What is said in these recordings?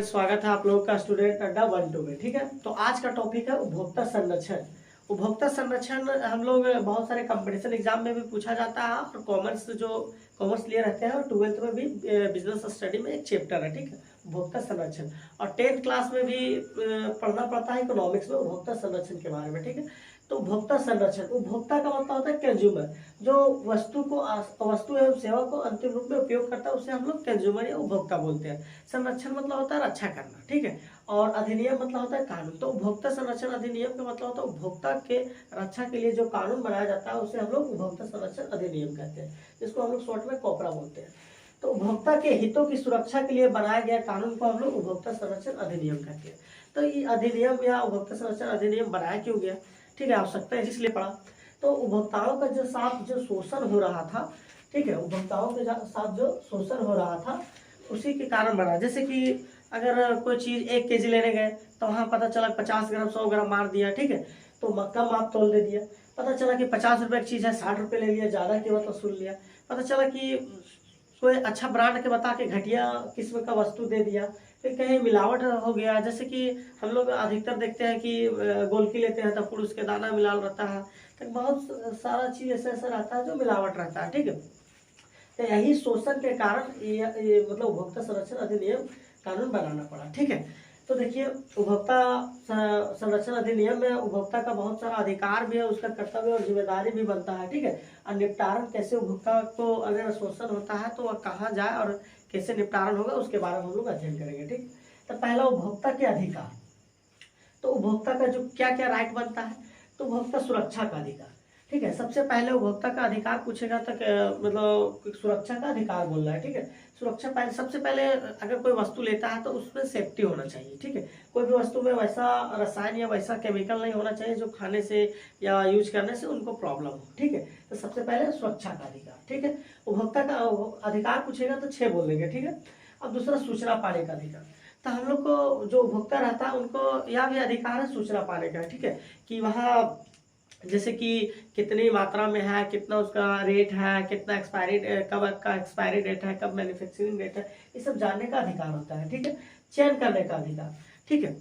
स्वागत है आप लोगों का स्टूडेंट अड्डा 1-2 में। ठीक है, तो आज का टॉपिक है उपभोक्ता संरक्षण। उपभोक्ता संरक्षण हम लोग बहुत सारे कंपटीशन एग्जाम में भी पूछा जाता है और कॉमर्स लिए रहते हैं और 12th में भी बिजनेस स्टडी में एक चैप्टर है। ठीक है, उपभोक्ता संरक्षण। और 10th क्लास में भी पढ़ना पड़ता है इकोनॉमिक्स में उपभोक्ता संरक्षण के बारे में। ठीक है, तो उपभोक्ता संरक्षण, उपभोक्ता का मतलब होता है कंज्यूमर, जो वस्तु एवं सेवा को अंतिम रूप में उपयोग करता है उसे हम लोग कंज्यूमर या उपभोक्ता बोलते हैं। संरक्षण मतलब होता है रक्षा करना। ठीक है, और अधिनियम मतलब होता है कानून। तो उपभोक्ता संरक्षण अधिनियम का मतलब होता है उपभोक्ता के रक्षा के लिए जो कानून बनाया जाता है उसे हम लोग उपभोक्ता संरक्षण अधिनियम कहते हैं, जिसको हम लोग शॉर्ट में कोपरा बोलते हैं। तो उपभोक्ता के हितों की सुरक्षा के लिए बनाया गया कानून को हम लोग उपभोक्ता संरक्षण अधिनियम कहते हैं। तो ये अधिनियम या उपभोक्ता संरक्षण अधिनियम बनाया क्यों गया? ठीक है, आवश्यकता है इसलिए पड़ा। तो उपभोक्ताओं का साथ जो शोषण हो रहा था, ठीक है, उपभोक्ताओं के साथ जो शोषण हो रहा था उसी के कारण बना। जैसे कि अगर कोई चीज 1 kg लेने गए तो वहां पता चला 50 ग्राम 100 ग्राम मार दिया। ठीक है, तो कम आप तोल दे दिया। पता चला कि 50 रुपए की चीज है 60 रुपए ले लिया, ज्यादा कीमत वसूल लिया। पता चला कि कोई अच्छा ब्रांड के बता के घटिया किस्म का वस्तु दे दिया। फिर कहीं मिलावट हो गया, जैसे कि हम लोग अधिकतर देखते हैं कि गोलकी लेते हैं तो फिर उसके दाना मिलाल रहता है। तो बहुत सारा चीज ऐसा रहता है जो मिलावट रहता है। ठीक है, तो यही शोषण के कारण ये मतलब उपभोक्ता संरक्षण अधिनियम कानून बनाना पड़ा। ठीक है, तो देखिए उपभोक्ता संरक्षण अधिनियम में उपभोक्ता का बहुत सारा अधिकार भी है, उसका कर्तव्य और जिम्मेदारी भी बनता है। ठीक है, और निपटारण कैसे उपभोक्ता को अगर शोषण होता है तो वह कहाँ जाए और कैसे निपटारण होगा उसके बारे में हम लोग अध्ययन करेंगे। ठीक, तो पहला उपभोक्ता के अधिकार। तो उपभोक्ता का जो क्या क्या राइट बनता है, तो उपभोक्ता सुरक्षा का अधिकार। ठीक है, सबसे पहले उपभोक्ता का अधिकार पूछेगा तो मतलब सुरक्षा का अधिकार बोल रहा है। ठीक है, सुरक्षा पहले, सबसे पहले अगर कोई वस्तु लेता है तो उसमें सेफ्टी होना चाहिए। ठीक है, कोई भी वस्तु में वैसा रसायन या वैसा केमिकल नहीं होना चाहिए जो खाने से या यूज करने से उनको प्रॉब्लम हो। ठीक है, तो सबसे पहले सुरक्षा का अधिकार। ठीक है, उपभोक्ता का अधिकार पूछेगा तो 6 बोल देंगे। ठीक है, अब दूसरा सूचना पाने का अधिकार। तो हम लोग को जो उपभोक्ता रहता है उनको यह भी अधिकार है सूचना पाने का। ठीक है, कि वहाँ जैसे कि कितनी मात्रा में है, कितना उसका रेट है, कितना एक्सपायरी, कब का एक्सपायरी डेट है, कब मैन्युफैक्चरिंग डेट है, ये सब जानने का अधिकार होता है। ठीक है, चयन करने का अधिकार। ठीक है,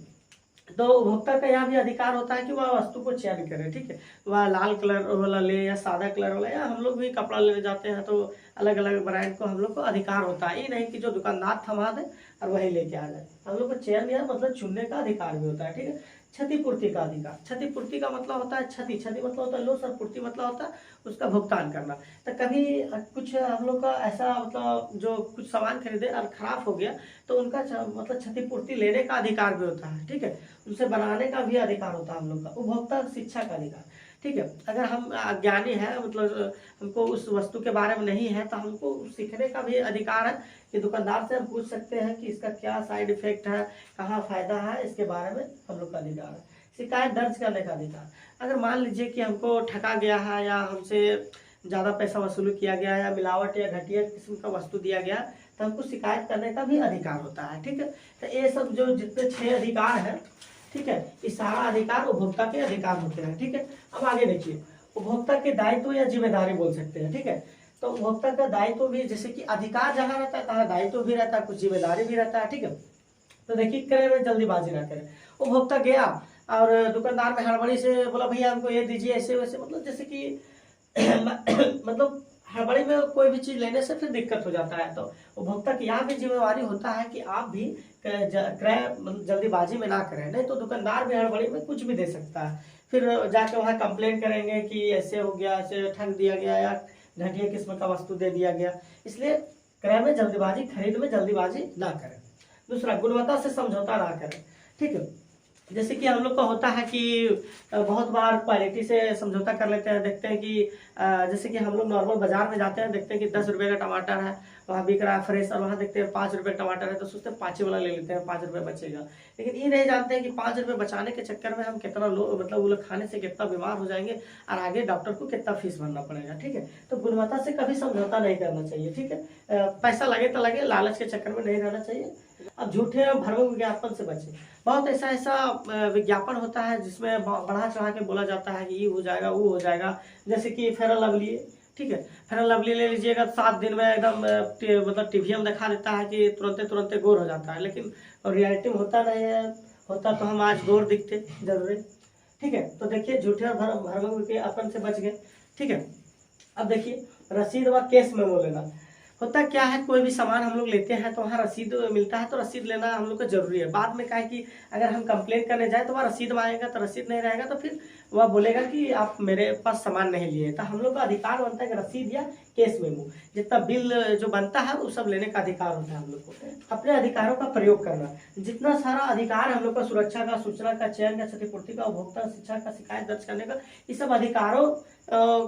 तो उपभोक्ता का यह भी अधिकार होता है कि वह वस्तु को चयन करे। ठीक है, वह लाल कलर वाला ले या सादा कलर वाला, या हम लोग भी कपड़ा लेने जाते हैं तो अलग अलग ब्रांड को हम लोग को अधिकार होता है। ये नहीं कि जो दुकानदार थमा दे और वही लेके आ जाए। हम लोग को चयन या मतलब चुनने का अधिकार भी होता है। ठीक है, क्षतिपूर्ति का अधिकार। क्षतिपूर्ति का मतलब होता है क्षति मतलब होता है लॉस और पूर्ति मतलब होता है उसका भुगतान करना। तो कभी कुछ हम लोग का ऐसा मतलब जो कुछ सामान खरीदे और खराब हो गया तो उनका मतलब क्षतिपूर्ति लेने का अधिकार भी होता है। ठीक है, उनसे बनाने का भी अधिकार होता है हम लोग का। उपभोक्ता शिक्षा का अधिकार। ठीक है, अगर हम अज्ञानी है, मतलब हमको उस वस्तु के बारे में नहीं है तो हमको सीखने का भी अधिकार है कि दुकानदार से हम पूछ सकते हैं कि इसका क्या साइड इफेक्ट है, कहाँ फायदा है, इसके बारे में हम लोग का अधिकार है। शिकायत दर्ज करने का अधिकार। अगर मान लीजिए कि हमको ठगा गया है या हमसे ज़्यादा पैसा वसूल किया गया या मिलावट या घटिया किस्म का वस्तु दिया गया तो हमको शिकायत करने का भी अधिकार होता है। ठीक है, तो ये सब जो जितने 6 अधिकार हैं, ठीक है, ये सारा अधिकार उपभोक्ता के अधिकार होते हैं। ठीक है, अब आगे देखिए उपभोक्ता के दायित्व या जिम्मेदारी बोल सकते हैं। ठीक है, तो उपभोक्ता का दायित्व भी, जैसे कि अधिकार जहाँ रहता है तहाँ दायित्व भी रहता है, कुछ जिम्मेदारी भी रहता है। ठीक है, तो देखिए क्रय में जल्दीबाजी ना करें। उपभोक्ता गया और दुकानदार में हड़बड़ी से बोला भैया हमको ये दीजिए, ऐसे वैसे, मतलब जैसे कि मतलब हड़बड़ी में कोई भी चीज लेने से फिर दिक्कत हो जाता है। तो उपभोक्ता की यहाँ भी जिम्मेवारी होता है कि आप भी क्रय जल्दीबाजी में ना करें, नहीं तो दुकानदार भी हड़बड़ी में कुछ भी दे सकता है। फिर जाके वहाँ कंप्लेन करेंगे कि ऐसे हो गया, ऐसे ठग दिया गया या घटिया किस्म का वस्तु दे दिया गया। इसलिए क्रय में जल्दीबाजी, खरीद में जल्दीबाजी ना करें। दूसरा, गुणवत्ता से समझौता ना करें। ठीक है, जैसे कि हम लोग का होता है कि बहुत बार क्वालिटी से समझौता कर लेते हैं। देखते हैं कि जैसे कि हम लोग नॉर्मल बाजार में जाते हैं, देखते हैं कि 10 रुपये का टमाटर है, वहाँ बिक रहा है फ्रेश, और वहाँ देखते हैं 5 रुपये टमाटर है तो सोचते हैं 5 वाला ले लेते हैं, 5 रुपये बचेगा। लेकिन ये नहीं जानते हैं कि 5 रुपये बचाने के चक्कर में हम कितना मतलब वो लोग खाने से कितना बीमार हो जाएंगे और आगे डॉक्टर को कितना फीस भरना पड़ेगा। ठीक है, तो गुणवत्ता से कभी समझौता नहीं करना चाहिए। ठीक है, पैसा लगे तो लगे, लालच के चक्कर में नहीं रहना चाहिए। अब झूठे और भ्रामक विज्ञापन से बचें। बहुत ऐसा विज्ञापन होता है जिसमें बढ़ा चढ़ा के बोला जाता है कि ये हो जाएगा, वो हो जाएगा। जैसे कि फेयर लवली ठीक है। फेयर एंड लवली ले लीजिएगा 7 दिन में एकदम मतलब टीवी में दिखा देता है कि तुरंत तुरंत गोर हो जाता है, लेकिन रियलिटी में होता नहीं है। होता तो हम आज गोर दिखते जरूरी। ठीक है, तो देखिए झूठे और भरम के अपन से बच गए। ठीक है, अब देखिए रसीद व केस मेमो लेना। होता क्या है, कोई भी सामान हम लोग लेते हैं तो वहाँ रसीद मिलता है, तो रसीद लेना हम लोग को जरूरी है। बाद में क्या है कि अगर हम कंप्लेन करने जाए तो वह रसीद मांगेगा, तो रसीद नहीं रहेगा तो फिर वह बोलेगा कि आप मेरे पास सामान नहीं लिए। तो हम लोग का अधिकार बनता है कि रसीद या केस मेमो जितना बिल जो बनता है वो सब लेने का अधिकार होता है हम लोग को। अपने अधिकारों का प्रयोग करना, जितना सारा अधिकार हम लोग का सुरक्षा का, सूचना का, चयन का, क्षतिपूर्ति का, उपभोक्ता शिक्षा का, शिकायत दर्ज करने का, ये सब अधिकारों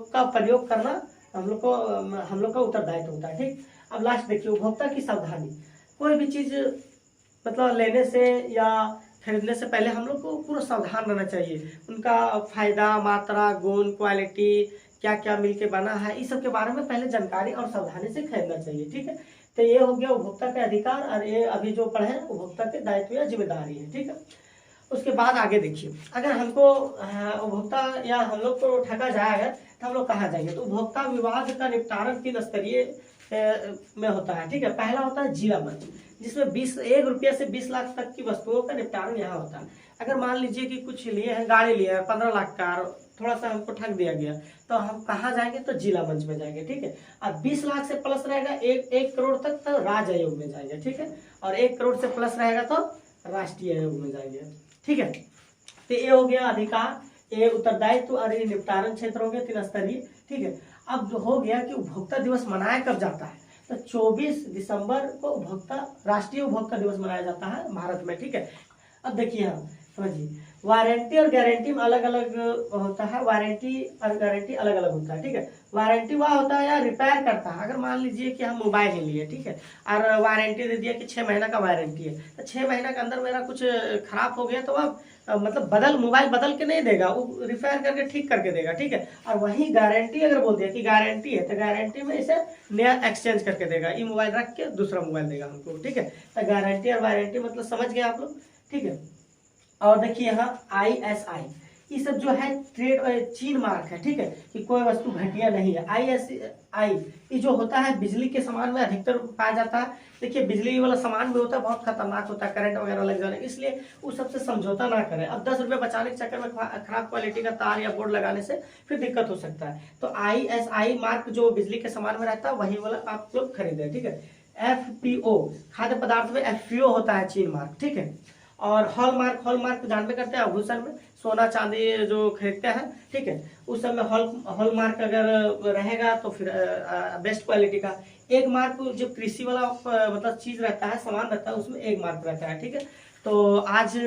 का प्रयोग करना हम लोग का उत्तरदायित्व होता है। ठीक, अब लास्ट देखिए उपभोक्ता की सावधानी। कोई भी चीज मतलब लेने से या खरीदने से पहले हम लोग को पूरा सावधान रहना चाहिए। उनका फायदा, मात्रा, गुण, क्वालिटी, क्या क्या मिलके बना है, इस सब के बारे में पहले जानकारी और सावधानी से खरीदना चाहिए। ठीक है, तो ये हो गया उपभोक्ता के अधिकार, और ये अभी जो पढ़े उपभोक्ता के दायित्व या जिम्मेदारी है। ठीक है, उसके बाद आगे देखिए, अगर हमको उपभोक्ता या हम लोग को ठगा जाएगा तो हम लोग कहाँ जाएंगे। तो उपभोक्ता विवाद का निपटारा 3 स्तरीय में होता है। ठीक है, पहला होता है जिला मंच, जिसमें 1 रुपया से 20 लाख तक की वस्तुओं का निपटारा यहाँ होता है। अगर मान लीजिए कि कुछ लिए हैं, गाड़ी लिए हैं 15 लाख का, थोड़ा सा हमको ठग दिया गया, तो हम कहाँ जाएंगे, तो जिला मंच में जाएंगे। ठीक है, और 20 लाख से प्लस रहेगा 1 करोड़ तक तो राज्य आयोग में जाएंगे। ठीक है, और 1 करोड़ से प्लस रहेगा तो राष्ट्रीय आयोग में जाएंगे। ठीक है, तो ये हो गया अधिकार, ये उत्तरदायित्व और ये निपटारण क्षेत्र हो गया 3 स्तरीय। ठीक है, अब जो हो गया कि उपभोक्ता दिवस मनाया कब जाता है, तो 24 दिसंबर को राष्ट्रीय उपभोक्ता दिवस मनाया जाता है भारत में। ठीक है, अब देखिए हम समझिए, वारंटी और गारंटी में अलग अलग होता है। वारंटी और गारंटी अलग अलग होता है। ठीक है, वारंटी वह होता है या रिपेयर करता है। अगर मान लीजिए कि हम मोबाइल ले लिए, ठीक है, और वारंटी दे दिया कि 6 महीना का वारंटी है, तो 6 महीना के अंदर मेरा कुछ खराब हो गया तो वह मतलब मोबाइल बदल के नहीं देगा, वो रिपेयर करके ठीक करके देगा। ठीक है, और वही गारंटी अगर बोल दिया कि गारंटी है, तो गारंटी में इसे नया एक्सचेंज करके देगा, ये मोबाइल रख के दूसरा मोबाइल देगा हमको। ठीक है, तो गारंटी और वारंटी मतलब समझ गए आप लोग। ठीक है, और देखिए यहाँ ISI, ये सब जो है ट्रेड चीन मार्क है। ठीक है, कि कोई वस्तु घटिया नहीं है। ISI ये जो होता है बिजली के सामान में अधिकतर पाया जाता है। देखिए बिजली वाला सामान भी होता है, बहुत खतरनाक होता है, करंट वगैरह लग जाने, इसलिए उस सबसे समझौता ना करें। अब 10 रुपये बचाने के चक्कर में खराब क्वालिटी का तार या बोर्ड लगाने से फिर दिक्कत हो सकता है। तो ISI मार्क जो बिजली के सामान में रहता है वही वाला आप लोग खरीदें। ठीक है, FPO खाद्य पदार्थ में FPO होता है चीन मार्क। ठीक है, और हॉलमार्क जानते करते हैं आभूषण में सोना चांदी जो खरीदते हैं। ठीक है, उस समय हॉलमार्क अगर रहेगा तो फिर बेस्ट क्वालिटी का। एक मार्क जो कृषि वाला मतलब चीज रहता है, सामान रहता है, उसमें 1 मार्क रहता है। ठीक है, तो आज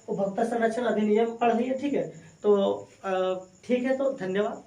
उपभोक्ता संरक्षण अधिनियम पढ़ लिए। ठीक है, तो ठीक है, तो धन्यवाद।